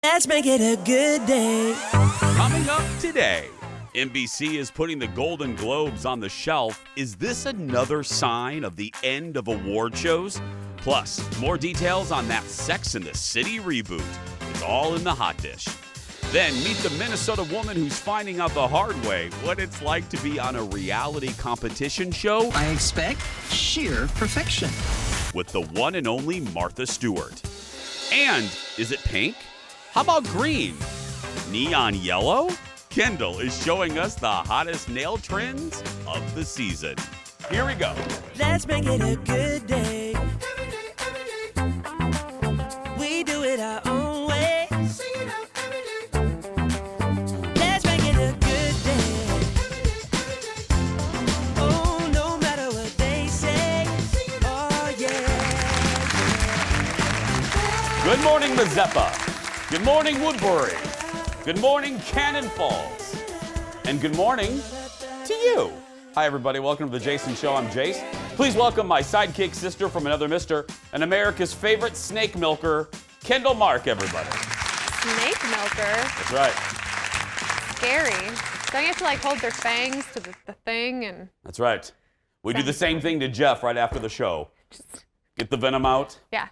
Let's make it a good day. Coming up today, NBC is putting the Golden Globes on the shelf. Is this another sign of the end of award shows? Plus, more details on that Sex and the City reboot. It's all in the hot dish. Then meet the Minnesota woman who's finding out the hard way what it's like to be on a reality competition show. I expect sheer perfection. With the one and only Martha Stewart. And is it pink? How about green? Neon yellow? Kendall is showing us the hottest nail trends of the season. Here we go. Let's make it a good day. We do it our own way. Let's make it a good day. Oh, no matter what they say. Oh, yeah. Good morning, Mazeppa. Good morning, Woodbury. Good morning, Cannon Falls. And good morning to you. Hi, everybody. Welcome to the Jason Show. I'm Jace. Please welcome my sidekick sister from another mister and America's favorite snake milker, Kendall Mark, everybody. Snake milker? That's right. Scary. Don't you have to like hold their fangs to the thing and... That's right. We do the same thing to Jeff right after the show. Get the venom out. Yeah.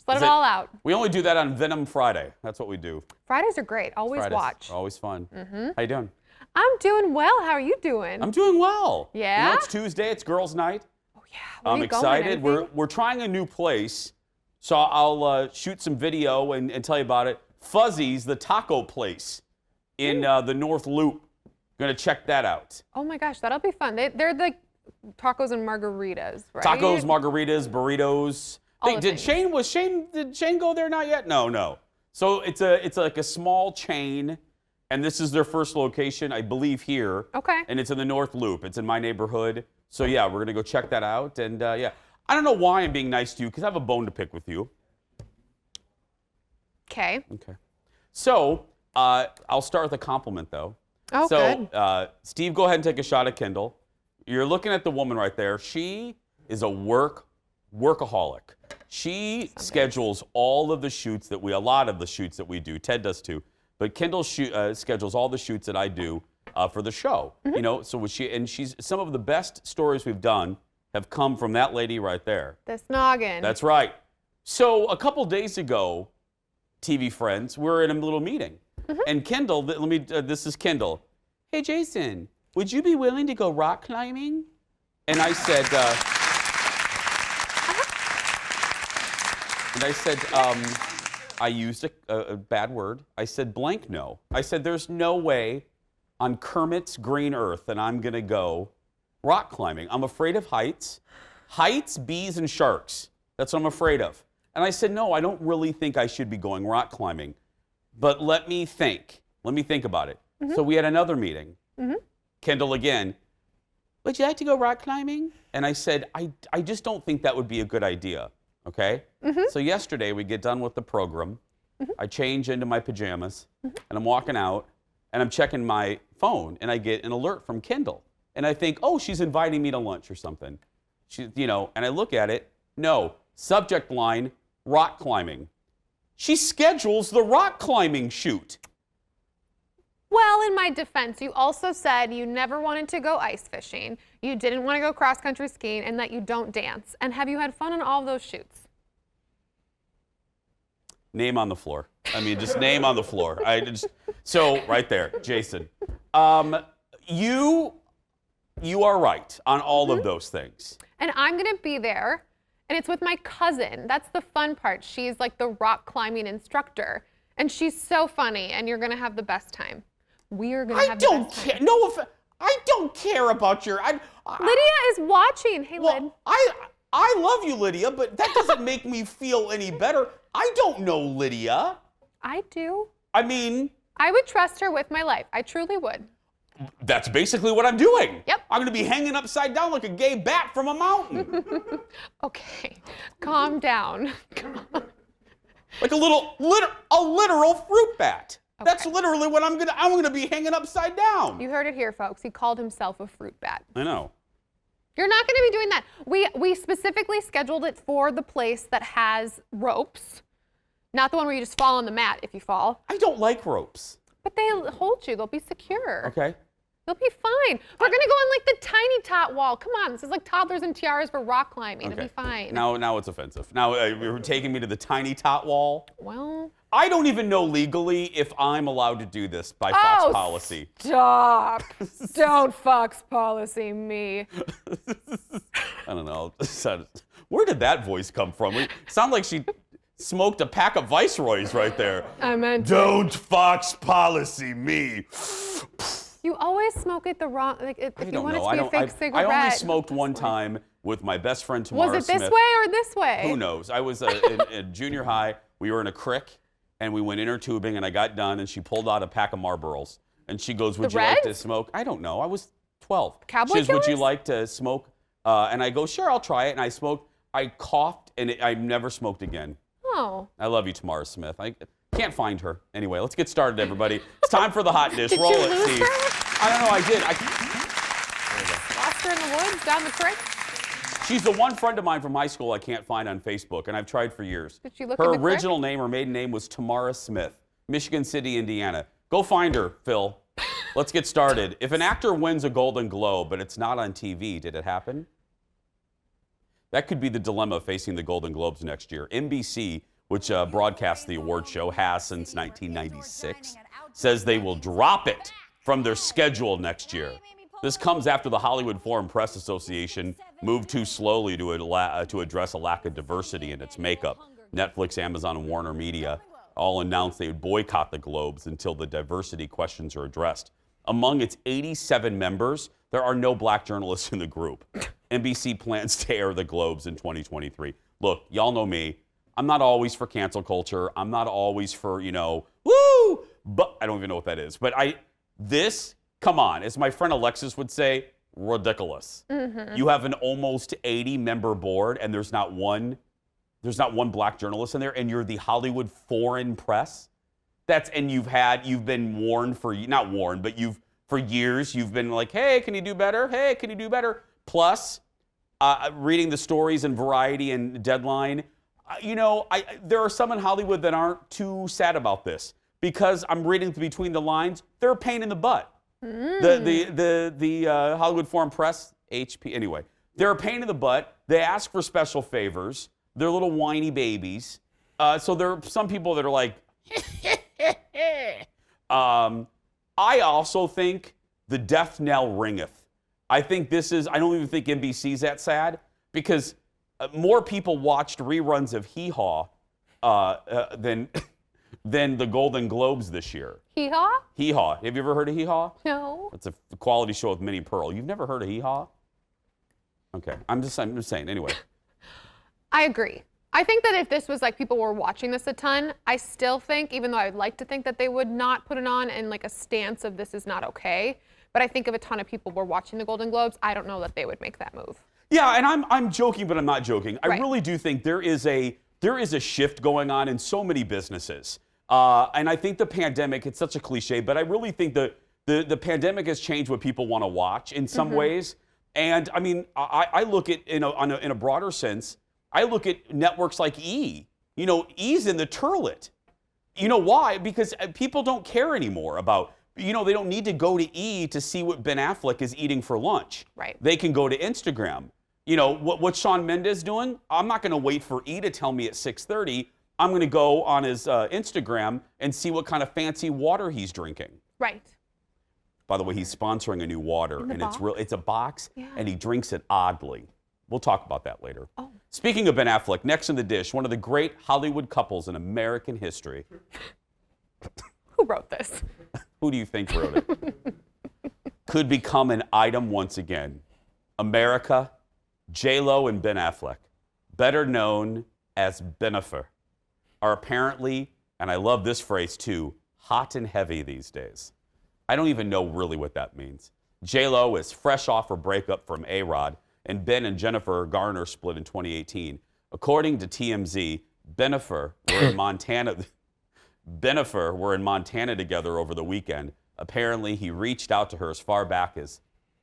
Just let it all out. We only do that on Venom Friday. That's what we do. Fridays are great. Always Fridays watch. are always fun. How you doing? I'm doing well. How are you doing? I'm doing well. Yeah? You know, it's Tuesday. It's girls' night. Oh, yeah. Where I'm are you excited. Going? We're trying a new place, so I'll shoot some video and tell you about it. Fuzzy's, the taco place in the North Loop. Gonna check that out. Oh my gosh, that'll be fun. They're the tacos and margaritas, right? Tacos, margaritas, burritos. All the Did things. Shane go there? Not yet. No. So it's like a small chain, and this is their first location, I believe, here. Okay. And it's in the North Loop. It's in my neighborhood. So yeah, we're gonna go check that out. And yeah, I don't know why I'm being nice to you because I have a bone to pick with you. Okay. Okay. So I'll start with a compliment though. Oh, so, good. Steve, go ahead and take a shot at Kendall. You're looking at the woman right there. She is a workaholic. She schedules a lot of the shoots that we do. Ted does too. But Kendall schedules all the shoots that I do for the show. You know, so she's some of the best stories we've done have come from that lady right there. This noggin. That's right. So a couple days ago, TV friends, we're in a little meeting. And Kendall, this is Kendall. Hey, Jason, would you be willing to go rock climbing? And I said, I used a bad word. I said blank no. I said, there's no way on Kermit's green earth that I'm going to go rock climbing. I'm afraid of heights. Heights, bees, and sharks. That's what I'm afraid of. And I said, no, I don't really think I should be going rock climbing. But let me think. Let me think about it. So we had another meeting. Kendall again, would you like to go rock climbing? And I said, I just don't think that would be a good idea. Okay? So yesterday we get done with the program. I change into my pajamas and I'm walking out and I'm checking my phone and I get an alert from Kendall. And I think, oh, she's inviting me to lunch or something. And I look at it. No, subject line, rock climbing. She schedules the rock climbing shoot. Well, in my defense, you also said you never wanted to go ice fishing, you didn't want to go cross-country skiing, and that you don't dance. And have you had fun on all of those shoots? Name on the floor. I mean, just name on the floor. So right there, Jason. You are right on all of those things. And I'm going to be there, and it's with my cousin. That's the fun part. She's like the rock climbing instructor, and she's so funny, and you're going to have the best time. We are going to have the best time. I don't care about your... Lydia is watching. Hey, Lyd. Well, I love you, Lydia, but that doesn't make me feel any better. I don't know Lydia. I do. I mean... I would trust her with my life. I truly would. That's basically what I'm doing. Yep. I'm going to be hanging upside down like a gay bat from a mountain. Okay, calm down. Come on. Like a literal fruit bat. Okay. That's literally what I'm gonna be hanging upside down. You heard it here, folks. He called himself a fruit bat. I know. You're not gonna be doing that. We specifically scheduled it for the place that has ropes. Not the one where you just fall on the mat if you fall. I don't like ropes. But they hold you. They'll be secure. Okay. You'll be fine. We're gonna go on like the tiny tot wall. Come on, this is like toddlers and tiaras for rock climbing. It'll be fine. Now it's offensive. Now you're taking me to the tiny tot wall. Well. I don't even know legally if I'm allowed to do this by Fox policy. Stop. Don't Fox policy me. I don't know. Where did that voice come from? It sounded like she smoked a pack of Viceroys right there. I meant Don't Fox policy me. You always smoke it the wrong, like if you want it know. to be a fake cigarette. I only smoked one time with my best friend Tamara Was it this Smith. way or this way? Who knows? I was in junior high. We were in a crick, and we went inner tubing, and I got done, and she pulled out a pack of Marlboros, and she goes, "Would you like to smoke?" I don't know. I was 12. Cowboy She goes, "Would you Killers? like to smoke?" And I go, "Sure, I'll try it." And I smoked. I coughed, and I never smoked again. Oh. I love you, Tamara Smith. I can't find her. Anyway, let's get started, everybody. It's time for the hot dish. Did Roll you it, lose Steve. her? I don't know. I did. Lost her in the woods, down the creek? She's the one friend of mine from high school I can't find on Facebook, and I've tried for years. Did she look Her in the creek? original name, her maiden name was Tamara Smith, Michigan City, Indiana. Go find her, Phil. Let's get started. If an actor wins a Golden Globe, but it's not on TV, did it happen? That could be the dilemma facing the Golden Globes next year. NBC, which broadcasts the award show, has since 1996, says they will drop it from their schedule next year. This comes after the Hollywood Foreign Press Association moved too slowly to address a lack of diversity in its makeup. Netflix, Amazon, and Warner Media all announced they would boycott the Globes until the diversity questions are addressed. Among its 87 members, there are no black journalists in the group. NBC plans to air the Globes in 2023. Look, y'all know me. I'm not always for cancel culture. I'm not always for, woo, but I don't even know what that is. But come on, as my friend Alexis would say, ridiculous. Mm-hmm. You have an almost 80-member board, and there's not one black journalist in there, and you're the Hollywood Foreign Press. You've been warned for years, you've been like, hey, can you do better? Hey, can you do better? Plus, reading the stories in Variety and Deadline, there are some in Hollywood that aren't too sad about this because I'm reading between the lines. They're a pain in the butt. The Hollywood Foreign Press, HP, anyway, they're a pain in the butt. They ask for special favors. They're little whiny babies. So there are some people that are like, I also think the death knell ringeth. I don't even think NBC's that sad because more people watched reruns of Hee Haw than the Golden Globes this year. Hee Haw? Hee Haw. Have you ever heard of Hee Haw? No. It's a quality show with Minnie Pearl. You've never heard of Hee Haw? Okay, I'm just saying. Anyway. I agree. I think that if this was like people were watching this a ton, I still think, even though I would like to think that they would not put it on in like a stance of this is not okay, but I think if a ton of people were watching the Golden Globes, I don't know that they would make that move. Yeah, and I'm joking, but I'm not joking. I Right. really do think there is a shift going on in so many businesses. And I think the pandemic, it's such a cliche, but I really think the pandemic has changed what people want to watch in some ways. And I mean, I look at, in a broader sense, I look at networks like E! E's in the turlet. You know why? Because people don't care anymore about, they don't need to go to E! To see what Ben Affleck is eating for lunch. Right. They can go to Instagram. What Shawn Mendes doing? I'm not going to wait for E! To tell me at 6:30. I'm going to go on his Instagram and see what kind of fancy water he's drinking. Right. By the way, he's sponsoring a new water, and it's a box, Yeah. and he drinks it oddly. We'll talk about that later. Oh. Speaking of Ben Affleck, next in the dish, one of the great Hollywood couples in American history. Who wrote this? Who do you think wrote it? Could become an item once again. America, J-Lo and Ben Affleck, better known as Benifer, are apparently, and I love this phrase too, hot and heavy these days. I don't even know really what that means. J-Lo is fresh off her breakup from A-Rod, and Ben and Jennifer Garner split in 2018. According to TMZ, Benifer were in Montana together over the weekend. Apparently, he reached out to her as far back as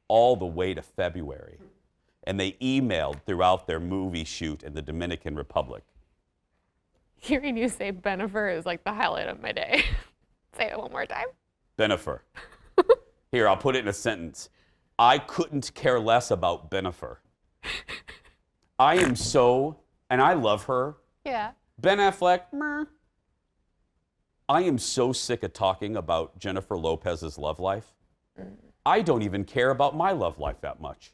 all the way to February, and they emailed throughout their movie shoot in the Dominican Republic. Hearing you say Benifer is like the highlight of my day. Say it one more time. Benifer. Here, I'll put it in a sentence. I couldn't care less about Benifer. I am so, and I love her. Yeah. Ben Affleck, meh. I am so sick of talking about Jennifer Lopez's love life. I don't even care about my love life that much.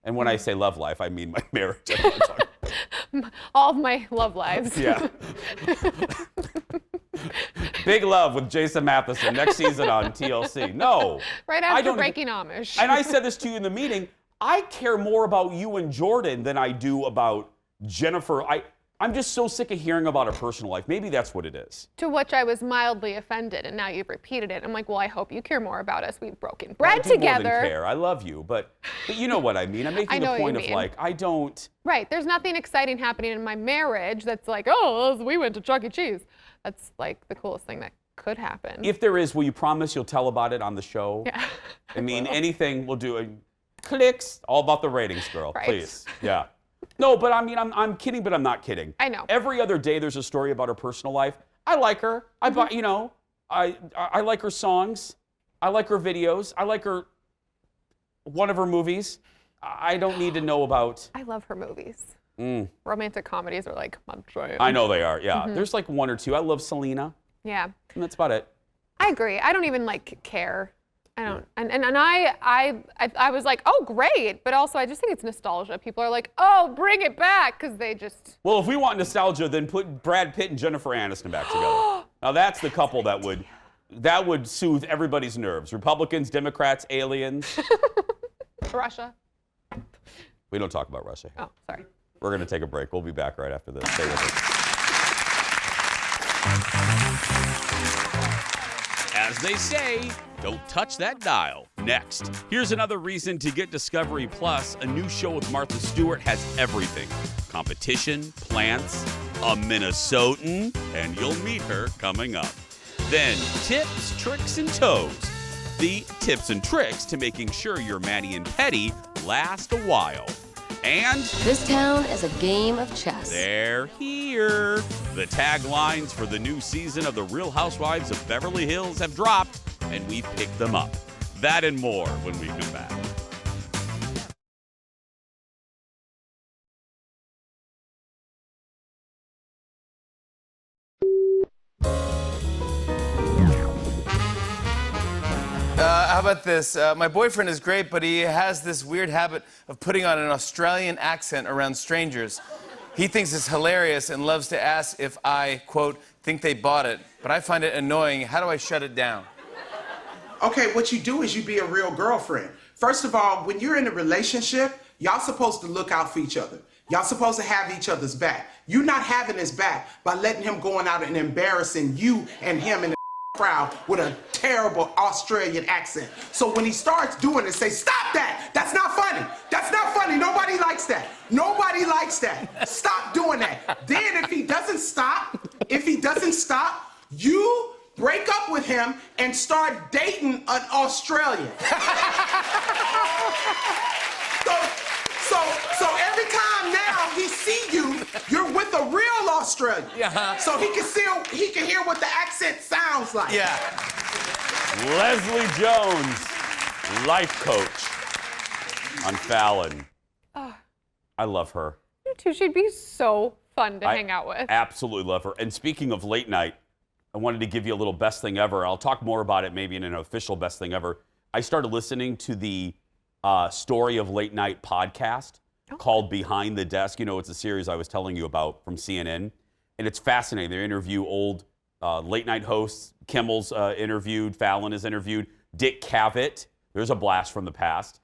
And when I say love life, I mean my marriage. I'm not talking- All of my love lives. Yeah. Big Love with Jason Matheson next season on TLC. No. Right I after don't Breaking Amish. And I said this to you in the meeting. I care more about you and Jordan than I do about Jennifer. I'm just so sick of hearing about her personal life. Maybe that's what it is. To which I was mildly offended, and now you've repeated it. I'm like, well, I hope you care more about us. We've broken bread I do together. More than care. I love you, but you know what I mean. I'm making the point of like, I don't. Right. There's nothing exciting happening in my marriage that's like, oh, we went to Chuck E. Cheese. That's like the coolest thing that could happen. If there is, will you promise you'll tell about it on the show? Yeah. I mean, anything we'll do. Clicks. All about the ratings, girl. Right. Please. Yeah. No, but I mean, I'm kidding, but I'm not kidding. I know. Every other day there's a story about her personal life. I like her. I like her songs. I like her videos. I like one of her movies. I don't need to know about. I love her movies. Romantic comedies are like my jam. I know they are. Yeah. There's like one or two. I love Selena. Yeah. And that's about it. I agree. I don't even like care. I don't. And I was like, oh, great. But also, I just think it's nostalgia. People are like, oh, bring it back, because they just. Well, if we want nostalgia, then put Brad Pitt and Jennifer Aniston back together. Now that's the couple that would soothe everybody's nerves. Republicans, Democrats, aliens. Russia. We don't talk about Russia. Oh, sorry. We're going to take a break. We'll be back right after this. Stay with us. As they say, don't touch that dial. Next, here's another reason to get Discovery Plus. A new show with Martha Stewart has everything. Competition, plants, a Minnesotan, and you'll meet her coming up. Then, tips, tricks, and toes. The tips and tricks to making sure your Manny and Petty last a while. And this town is a game of chess. they're here. The taglines for the new season of The Real Housewives of Beverly Hills have dropped, and we picked them up. That and more when we come back. How about this? My boyfriend is great, but he has this weird habit of putting on an Australian accent around strangers. He thinks it's hilarious and loves to ask if I, quote, think they bought it, but I find it annoying. How do I shut it down? Okay, what you do is you be a real girlfriend. First of all, when you're in a relationship, y'all supposed to look out for each other. Y'all supposed to have each other's back. You're not having his back by letting him going out and embarrassing you and him in the crowd with a terrible Australian accent. So when he starts doing it, say, stop that. That's not funny. That's not funny. Nobody likes that. Nobody likes that. Stop doing that. Then if he doesn't stop, you break up with him and start dating an Australian. So every time now he see you, you're with a real Australian. Yeah. So he can hear what the accent sounds like. Yeah. Leslie Jones, life coach on Fallon. I love her. You too. She'd be so fun to hang out with. Absolutely love her. And speaking of late night, I wanted to give you a little best thing ever. I'll talk more about it maybe in an official best thing ever. I started listening to the Story of Late Night podcast called Behind the Desk. You know, it's a series I was telling you about from CNN. And it's fascinating. They interview old late night hosts. Kimmel's interviewed. Fallon is interviewed. Dick Cavett. There's a blast from the past.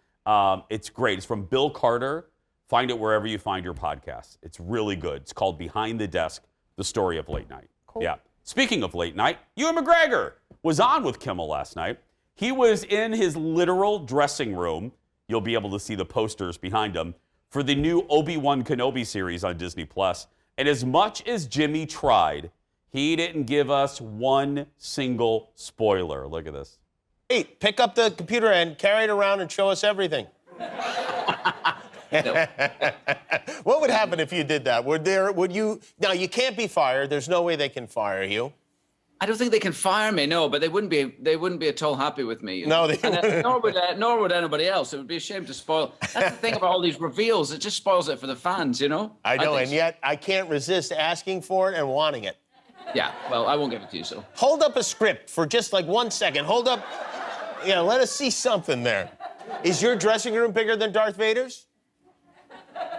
It's great. It's from Bill Carter. Find it wherever you find your podcasts. It's really good. It's called Behind the Desk, the Story of Late Night. Cool. Yeah. Speaking of late night, Ewan McGregor was on with Kimmel last night. He was in his literal dressing room. You'll be able to see the posters behind him for the new ObiWan Kenobi series on Disney+. And as much as Jimmy tried, he didn't give us one single spoiler. Look at this. Hey, pick up the computer and carry it around and show us everything. No. What would happen if you did that? Would you? Now you can't be fired. There's no way they can fire you. I don't think they can fire me, no, but they wouldn't be at all happy with me. No, they wouldn't. Nor would anybody else. It would be a shame to spoil. That's the thing about all these reveals. It just spoils it for the fans, you know? I know, think and yet I can't resist asking for it and wanting it. Yeah, well, I won't give it to you, so. Hold up a script for just like 1 second. Hold up. Yeah, let us see something there. Is your dressing room bigger than Darth Vader's? I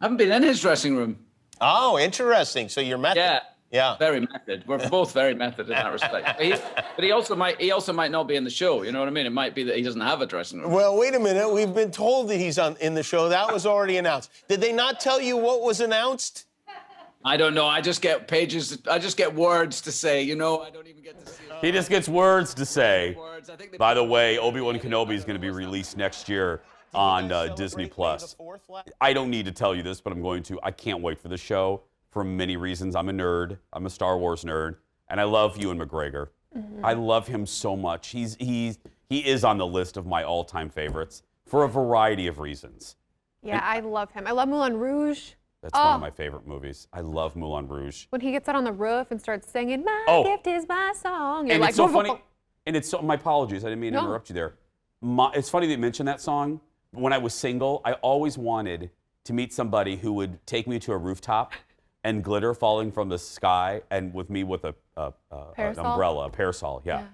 haven't been in his dressing room. Oh, interesting. So you're method. Yeah. Yeah. Very method. We're both very method in that respect. But he also might not be in the show. You know what I mean? It might be that he doesn't have a dressing room. Well, wait a minute. We've been told that he's in the show. That was already announced. Did they not tell you what was announced? I don't know. I just get pages. I just get words to say. You know, I don't even get to see it. He just gets words to say. By the way, ObiWan Kenobi is going to be released next year on Disney+. I don't need to tell you this, but I'm going to. I can't wait for the show for many reasons. I'm a nerd. I'm a Star Wars nerd, and I love Ewan McGregor. I love him so much. He is on the list of my all-time favorites for a variety of reasons. Yeah, I love him. I love Moulin Rouge. That's one of my favorite movies. I love Moulin Rouge. When he gets out on the roof and starts singing, "My gift is my song," you're and like, it's so funny. And it's so. My apologies. I didn't mean to interrupt you there. It's funny that you mentioned that song. When I was single, I always wanted to meet somebody who would take me to a rooftop and glitter falling from the sky, and with me with an umbrella, a parasol. Yeah.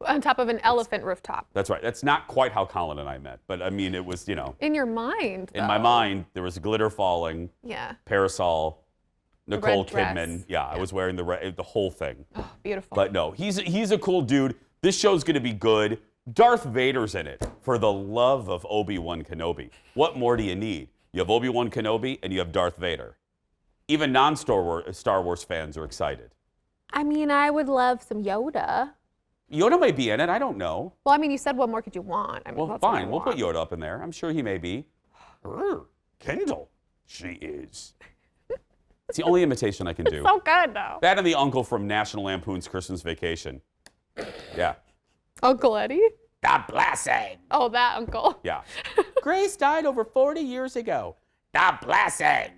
On top of an elephant rooftop. That's right. That's not quite how Colin and I met, but I mean, it was, you know. In your mind, In my mind, there was glitter falling. Yeah. Parasol. Nicole red dress. Kidman. Yeah, I was wearing the whole thing. Oh, beautiful. But no, he's a cool dude. This show's going to be good. Darth Vader's in it, for the love of Obi-Wan Kenobi. What more do you need? You have Obi-Wan Kenobi and you have Darth Vader. Even non-Star Wars fans are excited. I mean, I would love some Yoda. Yoda may be in it. I don't know. Well, I mean, you said what more could you want? I mean, Well, fine. We'll put Yoda up in there. I'm sure he may be. Kendall, she is. It's the only imitation I can do. So good, though. That and the uncle from National Lampoon's Christmas Vacation. Yeah. Uncle Eddie? The blessing. Oh, that uncle. Yeah. Grace died over 40 years ago. The blessing.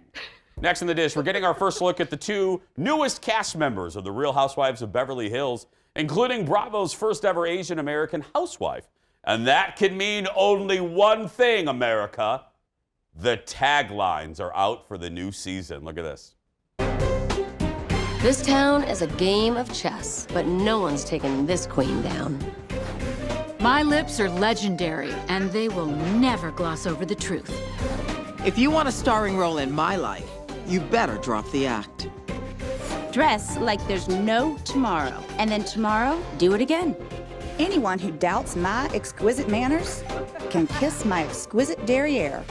Next in the dish, we're getting our first look at the two newest cast members of The Real Housewives of Beverly Hills, including Bravo's first ever Asian American housewife. And that can mean only one thing, America. The taglines are out for the new season. Look at this. This town is a game of chess, but no one's taken this queen down. My lips are legendary, and they will never gloss over the truth. If you want a starring role in my life, you better drop the act. Dress like there's no tomorrow, and then tomorrow, do it again. Anyone who doubts my exquisite manners can kiss my exquisite derriere.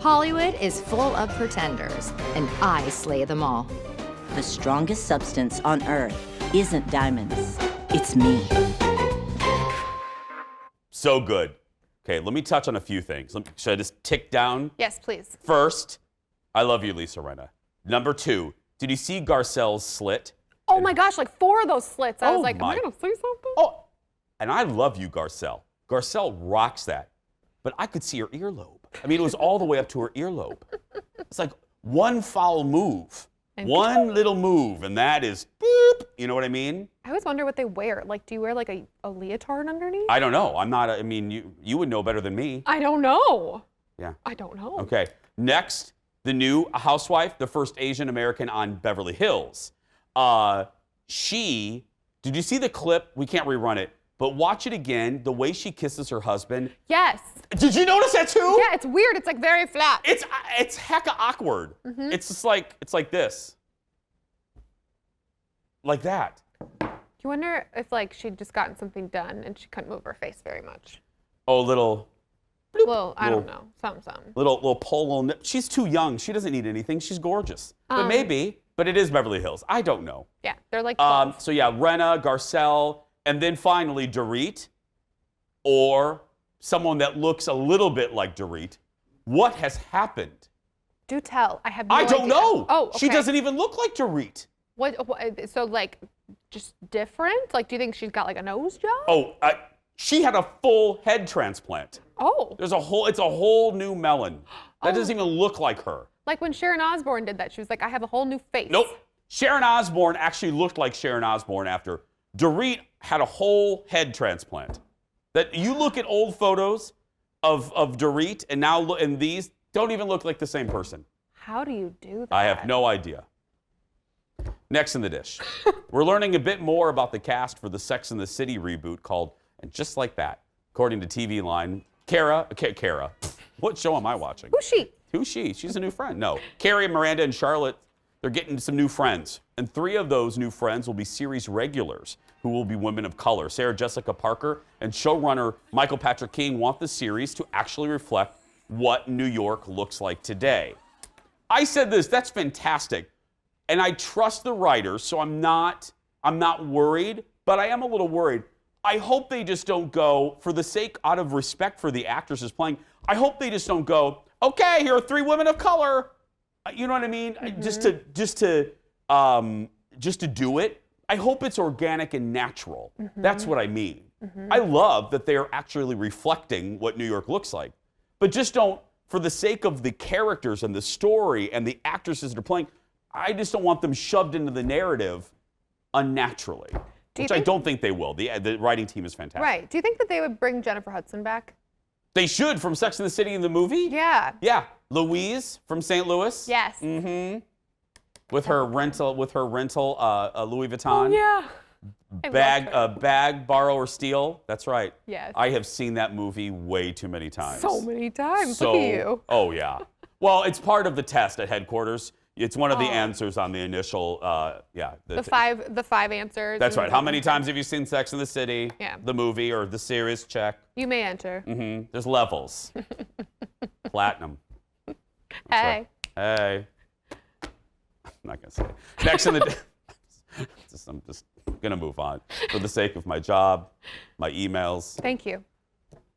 Hollywood is full of pretenders, and I slay them all. The strongest substance on earth isn't diamonds, it's me. So good. Okay, let me touch on a few things. Should I just tick down? Yes, please. First, I love you, Lisa Rinna. Number 2, did you see Garcelle's slit? Oh my gosh, like 4 of those slits. I was like, am I going to say something? Oh, and I love you, Garcelle. Garcelle rocks that. But I could see her earlobe. I mean, it was all the way up to her earlobe. It's like one foul move. One little move, and that is boop. You know what I mean? I always wonder what they wear. Like, do you wear like a leotard underneath? I don't know. I'm not, I mean, you would know better than me. I don't know. Yeah. I don't know. Okay. Next, the new housewife, the first Asian American on Beverly Hills. Did you see the clip? We can't rerun it, but watch it again. The way she kisses her husband. Yes. Did you notice that too? Yeah, it's weird. It's like very flat. It's hecka awkward. Mm-hmm. It's just like, it's like this. Like that. Do you wonder if like she'd just gotten something done and she couldn't move her face very much? Oh, little. Well, I don't know. Something. Little pole, nip. She's too young. She doesn't need anything. She's gorgeous. But maybe. But it is Beverly Hills. I don't know. Yeah, they're like 12. So yeah, Renna, Garcelle, and then finally Dorit, or someone that looks a little bit like Dorit. What has happened? Do tell. I have no idea. I don't know. Oh, okay. She doesn't even look like Dorit. What? So like, just different? Like, do you think she's got like a nose job? Oh, she had a full head transplant. Oh. It's a whole new melon. That doesn't even look like her. Like when Sharon Osbourne did that, she was like, I have a whole new face. Nope. Sharon Osbourne actually looked like Sharon Osbourne after. Dorit had a whole head transplant. That you look at old photos of Dorit and these don't even look like the same person. How do you do that? I have no idea. Next in the dish, we're learning a bit more about the cast for the Sex and the City reboot called And Just Like That. According to TV Line, Kara. What show am I watching? Who's she? Who's she? She's a new friend. No. Carrie, Miranda, and Charlotte, they're getting some new friends. And 3 of those new friends will be series regulars who will be women of color. Sarah Jessica Parker and showrunner Michael Patrick King want the series to actually reflect what New York looks like today. I said this, that's fantastic. And I trust the writers, so I'm not worried, but I am a little worried. I hope they just don't go, for the sake, out of respect for the actresses playing, I hope they just don't go, okay, here are 3 women of color. You know what I mean? Just to do it. I hope it's organic and natural. That's what I mean. I love that they are actually reflecting what New York looks like. But just don't, for the sake of the characters and the story and the actresses that are playing, I just don't want them shoved into the narrative unnaturally. Which I don't think they will. The writing team is fantastic. Right. Do you think that they would bring Jennifer Hudson back? They should, from Sex and the City in the movie? Yeah. Yeah. Louise from St. Louis? Yes. With her rental Louis Vuitton. Oh, yeah. Bag, borrow, or steal. That's right. Yes. I have seen that movie way too many times. So many times. Look at you. Oh, yeah. Well, it's part of the test at headquarters. It's one of the answers on the initial, The 5 answers. That's right. How many times have you seen Sex and the City? Yeah. The movie or the series? Check. You may enter. There's levels. Platinum. Hey. Right. Hey. I'm not going to say it. Next in the... I'm just going to move on for the sake of my job, my emails. Thank you.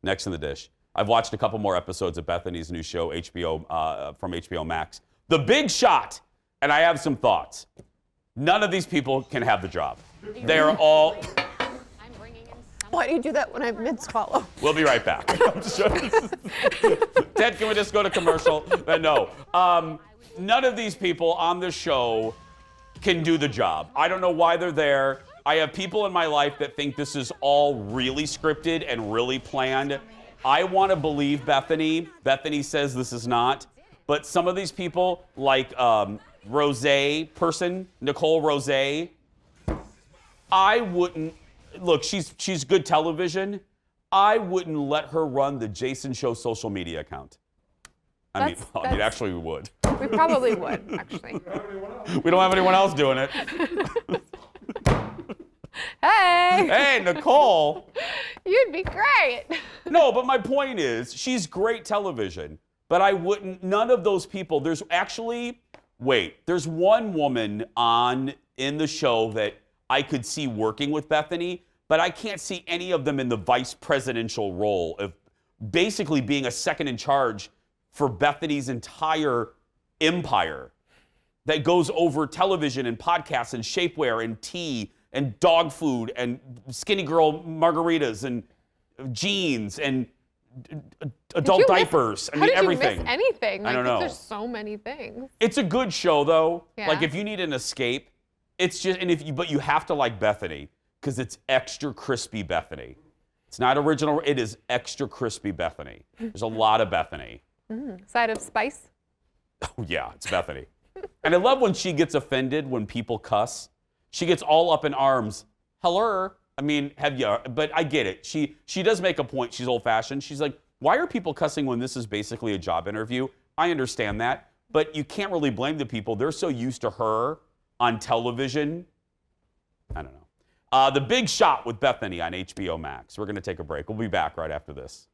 Next in the dish. I've watched a couple more episodes of Bethenny's new show, from HBO Max. The Big Shot. And I have some thoughts. None of these people can have the job. They are all... Why do you do that when I'm mid-swallow? We'll be right back. Ted, can we just go to commercial? No. None of these people on the show can do the job. I don't know why they're there. I have people in my life that think this is all really scripted and really planned. I want to believe Bethenny. Bethenny says this is not. But some of these people, like Nicole Rosé, I wouldn't... Look, she's good television. I wouldn't let her run the Jason Show social media account. I mean, actually, we would. We probably would, actually. We don't have anyone else doing it. Hey! Hey, Nicole! You'd be great. No, but my point is, she's great television. But I wouldn't, none of those people, there's one woman in the show that I could see working with Bethenny, but I can't see any of them in the vice presidential role of basically being a second in charge for Bethenny's entire empire that goes over television and podcasts and shapewear and tea and dog food and skinny girl margaritas and jeans and adult diapers. I mean, everything. How did you miss anything? I don't know. There's so many things. It's a good show, though. Yeah. Like, if you need an escape, it's just, but you have to like Bethenny because it's extra crispy Bethenny. It's not original. It is extra crispy Bethenny. There's a lot of Bethenny. Side of spice? Oh, yeah, it's Bethenny. And I love when she gets offended when people cuss. She gets all up in arms. Hello? I mean, but I get it. She does make a point. She's old-fashioned. She's like, why are people cussing when this is basically a job interview? I understand that, but you can't really blame the people. They're so used to her on television. I don't know. The Big Shot with Bethenny on HBO Max. We're going to take a break. We'll be back right after this.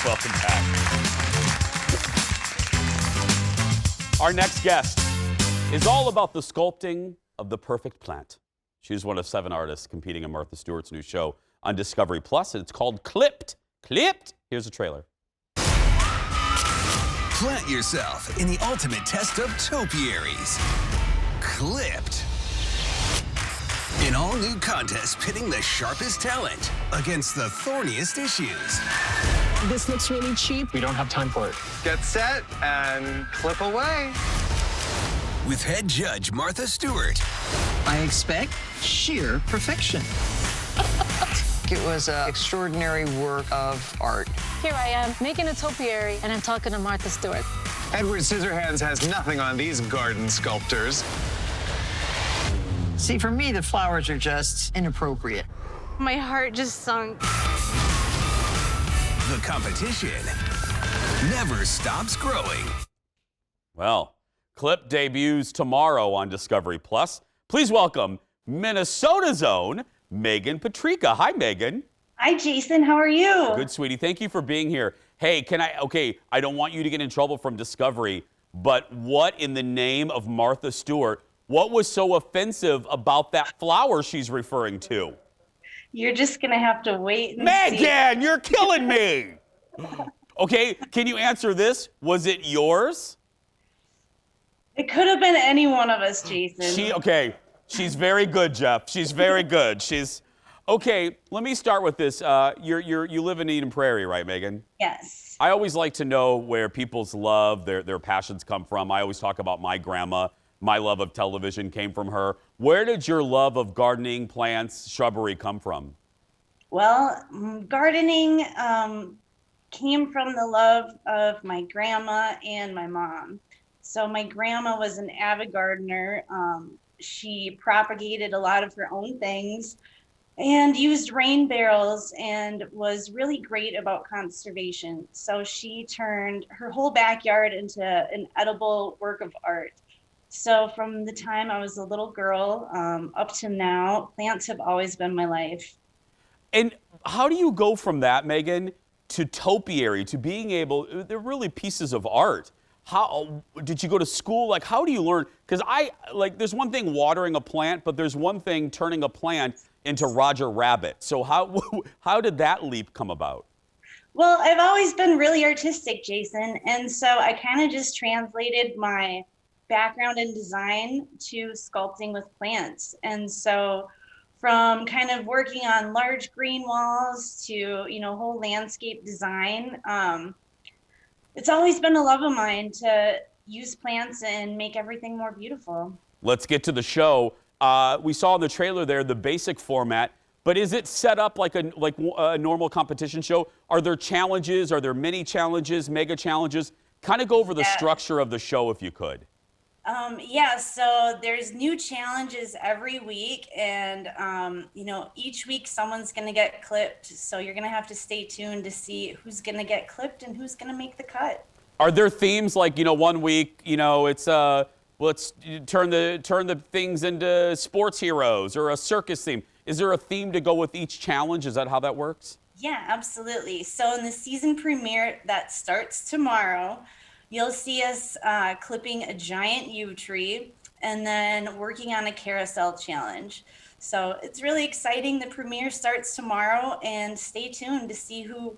Welcome back. Our next guest is all about the sculpting of the perfect plant. She's one of 7 artists competing in Martha Stewart's new show on Discovery Plus, and it's called Clipped. Clipped? Here's a trailer. Plant yourself in the ultimate test of topiaries. Clipped. An all-new contest pitting the sharpest talent against the thorniest issues. This looks really cheap. We don't have time for it. Get set and clip away. With head judge Martha Stewart. I expect sheer perfection. It was an extraordinary work of art. Here I am, making a topiary, and I'm talking to Martha Stewart. Edward Scissorhands has nothing on these garden sculptors. See, for me, the flowers are just inappropriate. My heart just sunk. The competition never stops growing. Well, Clip debuts tomorrow on Discovery Plus. Please welcome Minnesota's own Megan Patrica. Hi, Megan. Hi, Jason. How are you? Good, sweetie. Thank you for being here. Hey, I don't want you to get in trouble from Discovery, but what in the name of Martha Stewart, what was so offensive about that flower she's referring to? You're just going to have to wait and see. Megan, you're killing me. Okay, can you answer this? Was it yours? It could have been any one of us, Jason. She's very good, Jeff. She's very good. Okay, let me start with this. You live in Eden Prairie, right, Megan? Yes. I always like to know where people's love, their passions come from. I always talk about my grandma. My love of television came from her. Where did your love of gardening, plants, shrubbery come from? Well, gardening came from the love of my grandma and my mom. So my grandma was an avid gardener. She propagated a lot of her own things and used rain barrels and was really great about conservation. So she turned her whole backyard into an edible work of art. So from the time I was a little girl up to now, plants have always been my life. And how do you go from that, Megan, to topiary, to being able, they're really pieces of art. How did you go to school? Like, how do you learn? Because there's one thing watering a plant, but there's one thing turning a plant into Roger Rabbit. So how did that leap come about? Well, I've always been really artistic, Jason. And so I kind of just translated my background in design to sculpting with plants. And so from kind of working on large green walls to, whole landscape design, it's always been a love of mine to use plants and make everything more beautiful. Let's get to the show. We saw in the trailer there the basic format, but is it set up like a normal competition show? Are there challenges? Are there mini challenges, mega challenges? Kind of go over the structure of the show if you could. So there's new challenges every week, and each week someone's going to get clipped. So you're going to have to stay tuned to see who's going to get clipped and who's going to make the cut. Are there themes like, 1 week, it's let's turn the things into sports heroes or a circus theme? Is there a theme to go with each challenge? Is that how that works? Yeah, absolutely. So in the season premiere that starts tomorrow, you'll see us clipping a giant yew tree and then working on a carousel challenge. So it's really exciting. The premiere starts tomorrow, and stay tuned to see who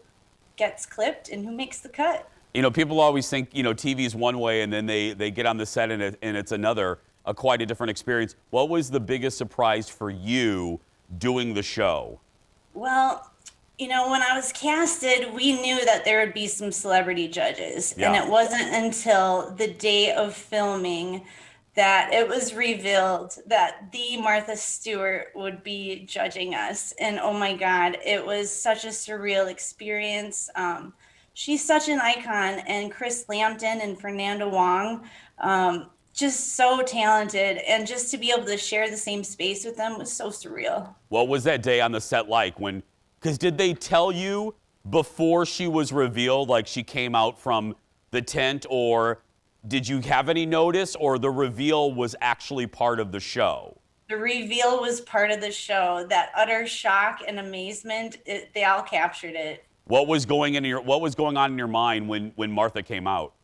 gets clipped and who makes the cut. People always think, TV is one way, and then they get on the set and it's another, quite a different experience. What was the biggest surprise for you doing the show? Well, when I was casted, we knew that there would be some celebrity judges. Yeah. And it wasn't until the day of filming that it was revealed that the Martha Stewart would be judging us. And oh my God, it was such a surreal experience. She's such an icon, and Chris Lampton and Fernanda Wong, just so talented. And just to be able to share the same space with them was so surreal. What was that day on the set like because did they tell you before she was revealed, like she came out from the tent, or did you have any notice, or the reveal was actually part of the show? The reveal was part of the show. That utter shock and amazement, they all captured it. What was going on in your mind when Martha came out?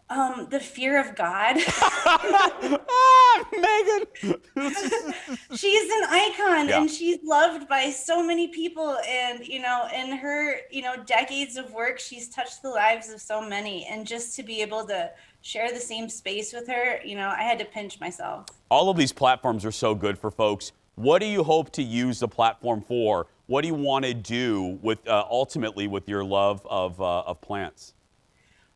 The fear of God. Megan. She's an icon, Yeah. and she's loved by so many people. And, in her, decades of work, she's touched the lives of so many. And just to be able to share the same space with her, I had to pinch myself. All of these platforms are so good for folks. What do you hope to use the platform for? What do you want to do with ultimately with your love of plants?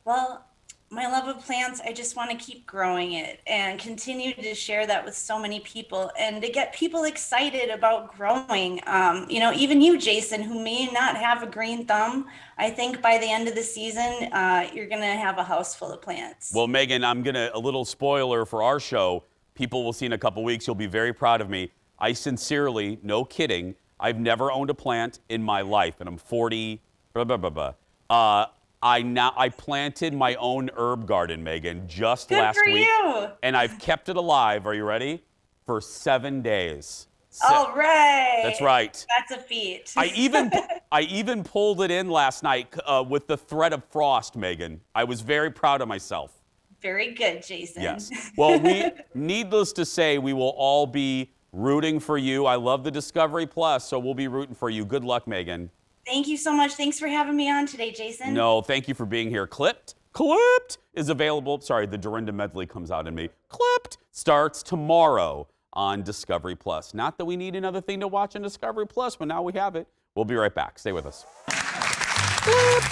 Well, my love of plants, I just want to keep growing it and continue to share that with so many people and to get people excited about growing. Even you, Jason, who may not have a green thumb, I think by the end of the season, you're going to have a house full of plants. Well, Megan, a little spoiler for our show. People will see in a couple weeks. You'll be very proud of me. I sincerely, no kidding, I've never owned a plant in my life, and I'm 40, blah, blah, blah, blah. I planted my own herb garden, Megan, just last week. Good for you. And I've kept it alive, are you ready? For 7 days. All right. That's right. That's a feat. I even pulled it in last night with the threat of frost, Megan. I was very proud of myself. Very good, Jason. Yes. Well, needless to say, we will all be rooting for you. I love the Discovery Plus, so we'll be rooting for you. Good luck, Megan. Thank you so much. Thanks for having me on today, Jason. No, thank you for being here. Clipped is available. Sorry, the Dorinda medley comes out in me. Clipped starts tomorrow on Discovery Plus. Not that we need another thing to watch on Discovery Plus, but now we have it. We'll be right back. Stay with us. Clipped.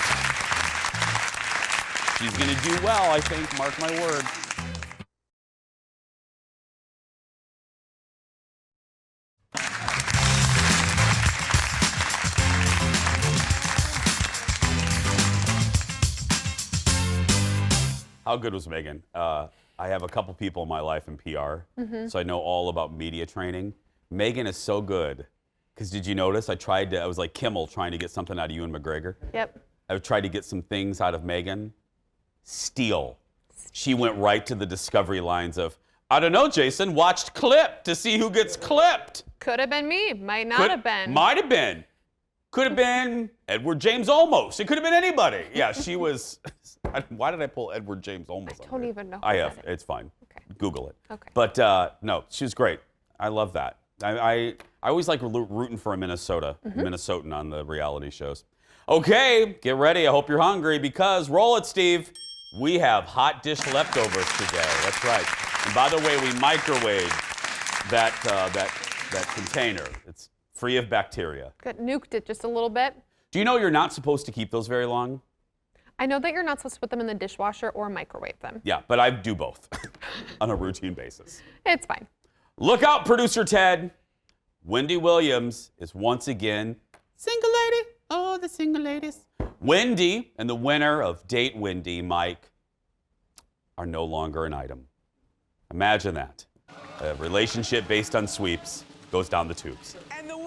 She's going to do well, I think. Mark my word. How good was Megan? I have a couple people in my life in PR, so I know all about media training. Megan is so good. Because did you notice I was like Kimmel trying to get something out of Ewan McGregor. Yep. I tried to get some things out of Megan. Steal. She went right to the Discovery lines of, I don't know, Jason, watched Clip to see who gets clipped. Could have been me. Might not have been. Might have been. Could have been Edward James Olmos. It could have been anybody. Yeah, she was. Why did I pull Edward James Olmos? I don't even know. I have. It's fine. Okay. Google it. Okay. But no, she was great. I love that. I always like rooting for a Minnesotan on the reality shows. Okay, get ready. I hope you're hungry because roll it, Steve. We have hot dish leftovers today. That's right. And by the way, we microwaved that container. It's free of bacteria. Good. Nuked it just a little bit. Do you know you're not supposed to keep those very long? I know that you're not supposed to put them in the dishwasher or microwave them. Yeah, but I do both on a routine basis. It's fine. Look out, producer Ted. Wendy Williams is once again single lady. Oh, the single ladies. Wendy and the winner of Date Wendy, Mike, are no longer an item. Imagine that. A relationship based on sweeps goes down the tubes.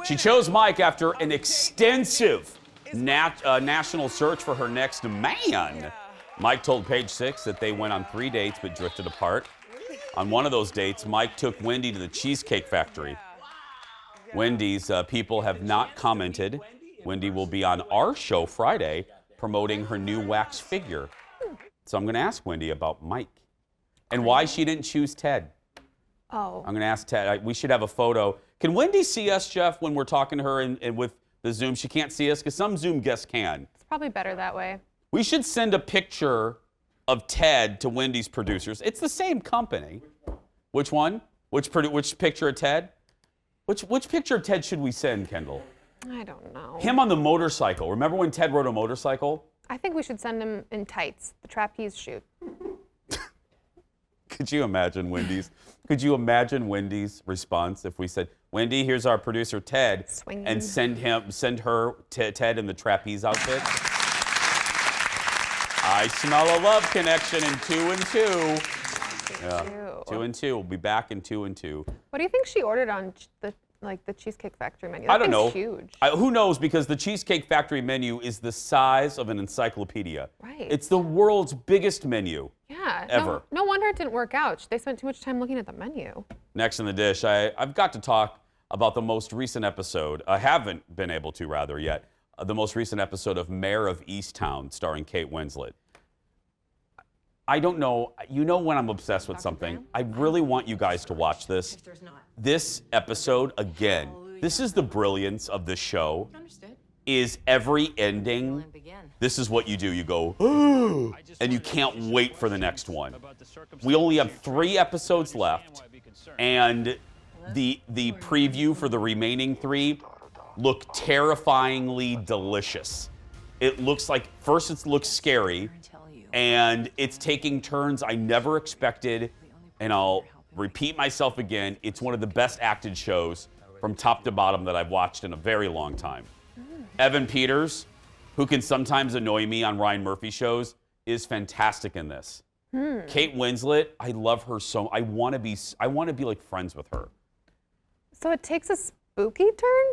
She chose Mike after an extensive national search for her next man. Mike told Page Six that they went on 3 dates but drifted apart. On one of those dates, Mike took Wendy to the Cheesecake Factory. Wendy's people have not commented. Wendy will be on our show Friday promoting her new wax figure. So I'm going to ask Wendy about Mike and why she didn't choose Ted. Oh. I'm going to ask Ted. We should have a photo. Can Wendy see us, Jeff, when we're talking to her and with the Zoom? She can't see us because some Zoom guests can. It's probably better that way. We should send a picture of Ted to Wendy's producers. It's the same company. Which one? Which picture of Ted? Which picture of Ted should we send, Kendall? I don't know. Him on the motorcycle. Remember when Ted rode a motorcycle? I think we should send him in tights, the trapeze shoot. Could you imagine Wendy's? Could you imagine Wendy's response if we said, Wendy, here's our producer Ted, Swinging. and send her Ted in the trapeze outfit? I smell a love connection in 2 and 2. Yeah, 2 and 2. We'll be back in 2 and 2. What do you think she ordered on the Cheesecake Factory menu? I don't know. Huge. Who knows? Because the Cheesecake Factory menu is the size of an encyclopedia. Right. It's the world's biggest menu. Yeah. Ever. No wonder it didn't work out. They spent too much time looking at the menu. Next in the dish, I've got to talk about the most recent episode. I haven't been able to, rather, yet. The most recent episode of Mayor of Easttown, starring Kate Winslet. I don't know. You know when I'm obsessed with something. I really want you guys to watch this. This episode, again, this is the brilliance of this show, is every ending, this is what you do. You go, and you can't wait for the next one. We only have 3 episodes left, and the preview for the remaining 3 look terrifyingly delicious. It looks like, first it looks scary, and it's taking turns I never expected, and I'll repeat myself again, it's one of the best acted shows from top to bottom that I've watched in a very long time. Evan Peters, who can sometimes annoy me on Ryan Murphy shows, is fantastic in this. Kate Winslet, I love her so. I want to be like friends with her. So it takes a spooky turn?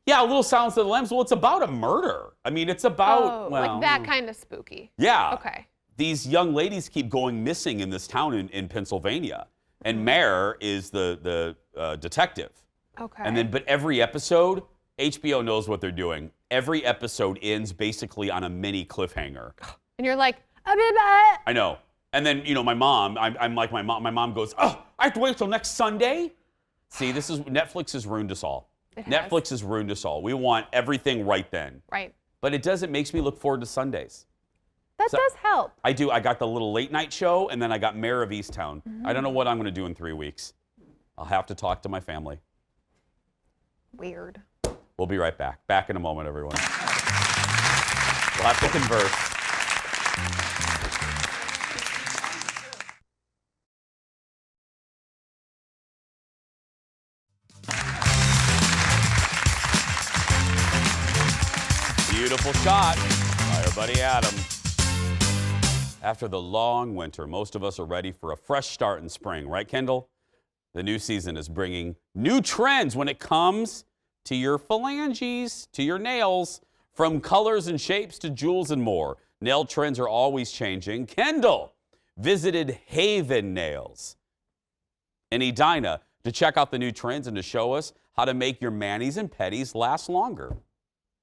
Yeah, a little Silence of the Lambs. Well, it's about a murder. I mean, it's about like that kind of spooky. Yeah. Okay. These young ladies keep going missing in this town in Pennsylvania, and Mare is the detective. Okay. And then, but every episode, HBO knows what they're doing. Every episode ends basically on a mini cliffhanger. And you're like, I know. And then, you know, my mom, I'm like my mom. My mom goes, oh, I have to wait till next Sunday? See, this is, Netflix has ruined us all. Netflix has ruined us all. We want everything right then. Right. But it makes me look forward to Sundays. That does help. I do. I got the little late night show, and then I got Mayor of Easttown. I don't know what I'm going to do in 3 weeks. I'll have to talk to my family. Weird. We'll be right back. Back in a moment, everyone. We'll have to converse. Beautiful shot by our buddy Adam. After the long winter, most of us are ready for a fresh start in spring, right, Kendall? The new season is bringing new trends when it comes to your phalanges, to your nails, from colors and shapes to jewels and more. Nail trends are always changing. Kendall visited Haven Nails in Edina to check out the new trends and to show us how to make your manis and petties last longer.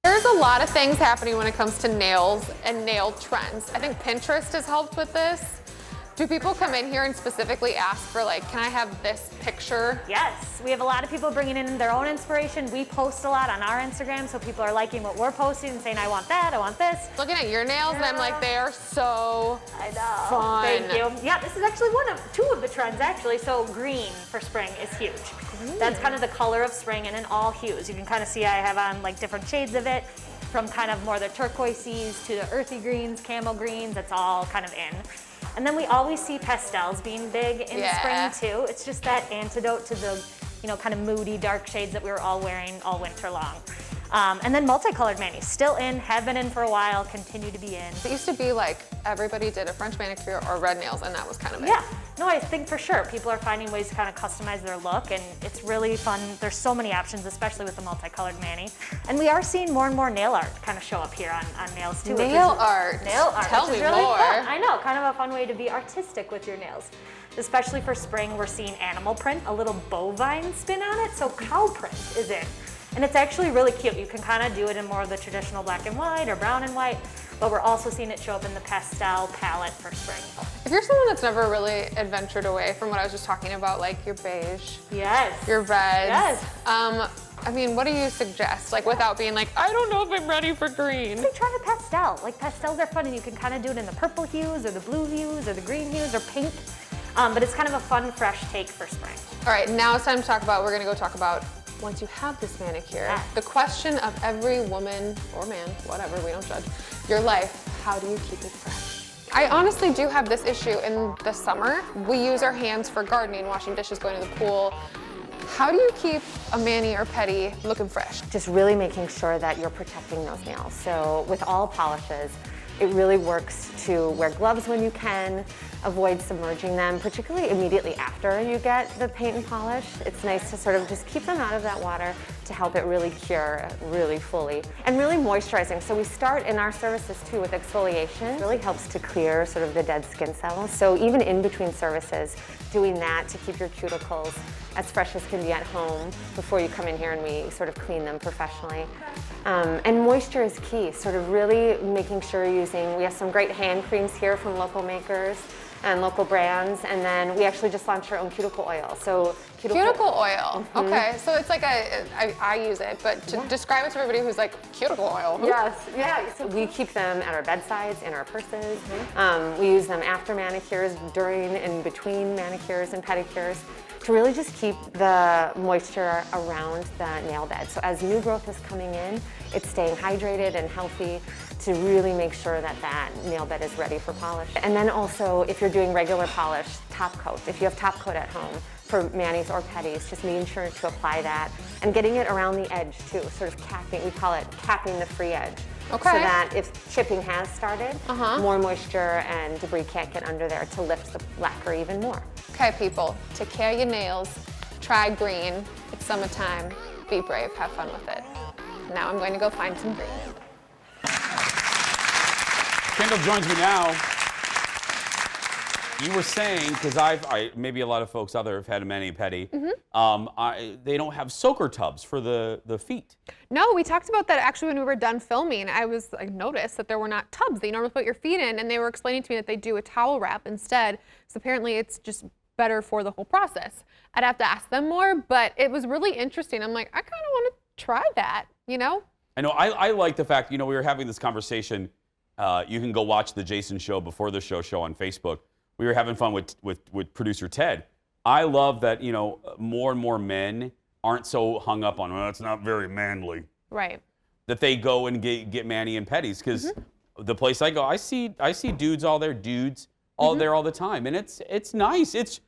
There's a lot of things happening when it comes to nails and nail trends. I think Pinterest has helped with this. Do people come in here and specifically ask for, like, can I have this picture? Yes, we have a lot of people bringing in their own inspiration. We post a lot on our Instagram, so people are liking what we're posting and saying, I want that, I want this. Looking at your nails, and I'm like, they are so fun. Thank you. Yeah, this is actually two of the trends, actually. So green for spring is huge. That's kind of the color of spring, and in all hues. You can kind of see I have on like different shades of it, from kind of more the turquoises to the earthy greens, camo greens. That's all kind of in. And then we always see pastels being big in spring too. It's just that antidote to the, kind of moody, dark shades that we were all wearing all winter long. And then multicolored manis, still in, have been in for a while, continue to be in. It used to be like everybody did a French manicure or red nails, and that was kind of it. Yeah, no, I think for sure people are finding ways to kind of customize their look, and it's really fun. There's so many options, especially with the multicolored mani. And we are seeing more and more nail art kind of show up here on nails too. Nail art. Tell which is me really more. Fun. I know, kind of a fun way to be artistic with your nails. Especially for spring, we're seeing animal print, a little bovine spin on it, so cow print is in. And it's actually really cute. You can kind of do it in more of the traditional black and white or brown and white, but we're also seeing it show up in the pastel palette for spring. If you're someone that's never really adventured away from what I was just talking about, like your beige, your reds, I mean, what do you suggest? Like without being like, I don't know if I'm ready for green. Maybe try the pastel. Like pastels are fun, and you can kind of do it in the purple hues or the blue hues or the green hues or pink. But it's kind of a fun, fresh take for spring. All right, now it's time to talk about, we're gonna go talk about, once you have this manicure, the question of every woman or man, whatever, we don't judge, your life, how do you keep it fresh? I honestly do have this issue in the summer. We use our hands for gardening, washing dishes, going to the pool. How do you keep a mani or pedi looking fresh? Just really making sure that you're protecting those nails. So with all polishes, it really works to wear gloves when you can, avoid submerging them, particularly immediately after you get the paint and polish. It's nice to sort of just keep them out of that water to help it really cure really fully. And really moisturizing. So we start in our services too with exfoliation. It really helps to clear sort of the dead skin cells. So even in between services, doing that to keep your cuticles as fresh as can be at home before you come in here and we sort of clean them professionally. And moisture is key, sort of really making sure you're using, we have some great hand creams here from local makers. and local brands. And then we actually just launched our own cuticle oil. So Cuticle oil. Okay, so it's like I use it, but to describe it to everybody who's like, cuticle oil. Yes, yeah. So we keep them at our bedsides, in our purses. We use them after manicures, during and between manicures and pedicures, to really just keep the moisture around the nail bed. So as new growth is coming in, it's staying hydrated and healthy to really make sure that that nail bed is ready for polish. And then also, if you're doing regular polish, top coat. If you have top coat at home for manis or pedis, just making sure to apply that and getting it around the edge too, sort of capping. We call it capping the free edge. Okay. So that if chipping has started, more moisture and debris can't get under there to lift the lacquer even more. Okay, people, take care of your nails. Try green. It's summertime. Be brave. Have fun with it. Now I'm going to go find some green. Kendall joins me now. You were saying, because maybe a lot of folks out there have had a mani-pedi, they don't have soaker tubs for the feet. No, we talked about that actually when we were done filming. I noticed that there were not tubs that you normally put your feet in, and they were explaining to me that they do a towel wrap instead. So apparently it's just better for the whole process. I'd have to ask them more, but it was really interesting. I'm like, I kind of want to try that, you know? I know, I like the fact, we were having this conversation. You can go watch the Jason Show Before the Show on Facebook. We were having fun with producer Ted. I love that, more and more men aren't so hung up on, well, it's not very manly. Right. That they go and get mani and pedis, because the place I go, I see dudes all there the time, and it's nice. It's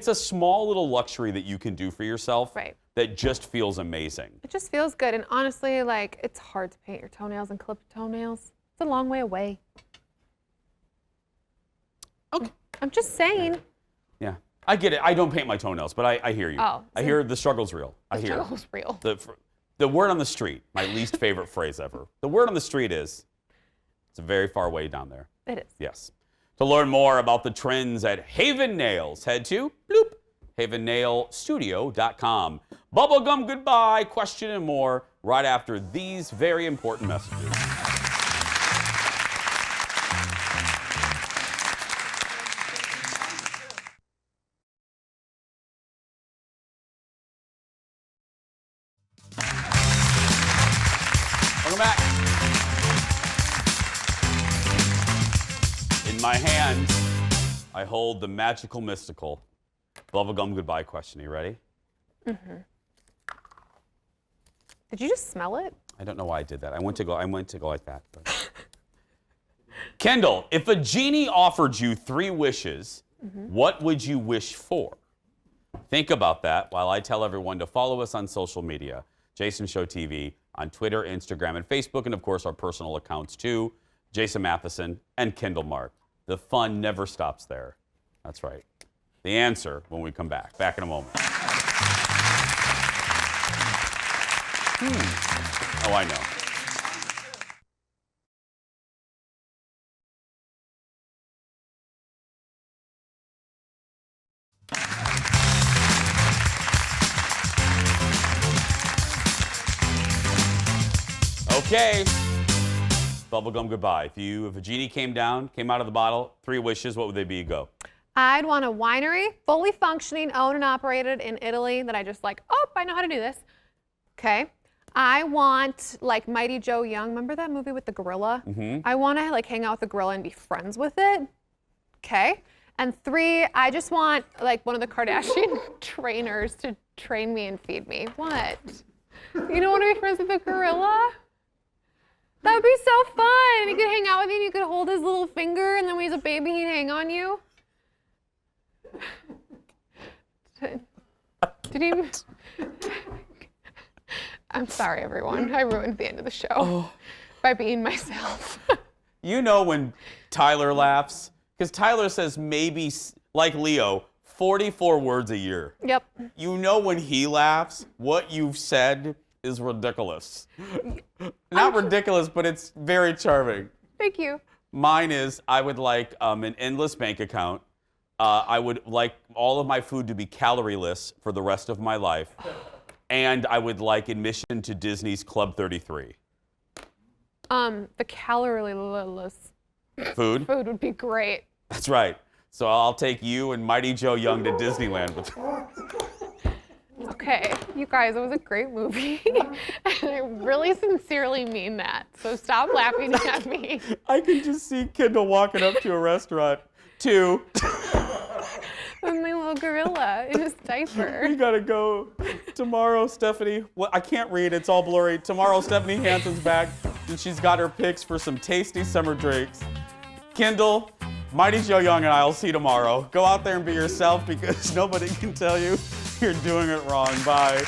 a small little luxury that you can do for yourself. Right. That just feels amazing. It just feels good, and honestly, like, it's hard to paint your toenails and clip toenails. It's a long way away. Okay. I'm just saying. Yeah, I get it. I don't paint my toenails, but I hear you. Oh, I hear the struggle's real. The struggle's real. The word on the street, my least favorite phrase ever. The word on the street is, it's a very far way down there. It is. Yes. To learn more about the trends at Haven Nails, head to havennailstudio.com. Bubblegum goodbye, question and more right after these very important messages. Welcome back. In my hand, I hold the magical, mystical bubblegum goodbye question. Are you ready? Did you just smell it? I don't know why I did that. I went to go like that. But. Kendall, if a genie offered you 3 wishes, what would you wish for? Think about that while I tell everyone to follow us on social media. Jason Show TV on Twitter, Instagram, and Facebook, and of course our personal accounts too, Jason Matheson and Kendall Mark. The fun never stops there. That's right. The answer when we come back. Back in a moment. Oh, I know. Okay. Bubblegum goodbye. If a genie came out of the bottle, 3 wishes, what would they be? Go. I'd want a winery, fully functioning, owned and operated in Italy that I just like, I know how to do this. Okay. I want like Mighty Joe Young. Remember that movie with the gorilla? I want to like hang out with the gorilla and be friends with it. Okay. And 3, I just want like one of the Kardashian trainers to train me and feed me. What? You don't want to be friends with the gorilla? That would be so fun. He could hang out with you and you could hold his little finger, and then when he's a baby, he'd hang on you. Did he? I'm sorry, everyone. I ruined the end of the show by being myself. You know when Tyler laughs? Because Tyler says maybe, like Leo, 44 words a year. Yep. You know when he laughs, what you've said is ridiculous. Not ridiculous, but it's very charming. Thank you. Mine is, I would like an endless bank account. I would like all of my food to be calorie-less for the rest of my life. And I would like admission to Disney's Club 33. The calorie-less food would be great. That's right. So I'll take you and Mighty Joe Young to Disneyland with Okay, you guys, it was a great movie. And I really sincerely mean that. So stop laughing at me. I can just see Kendall walking up to a restaurant. 2. With my little gorilla in his diaper. We gotta go. Tomorrow, Stephanie, well, I can't read, it's all blurry. Tomorrow, Stephanie Hanson's back, and she's got her picks for some tasty summer drinks. Kendall, Mighty Joe Young and I will see you tomorrow. Go out there and be yourself because nobody can tell you you're doing it wrong. Bye.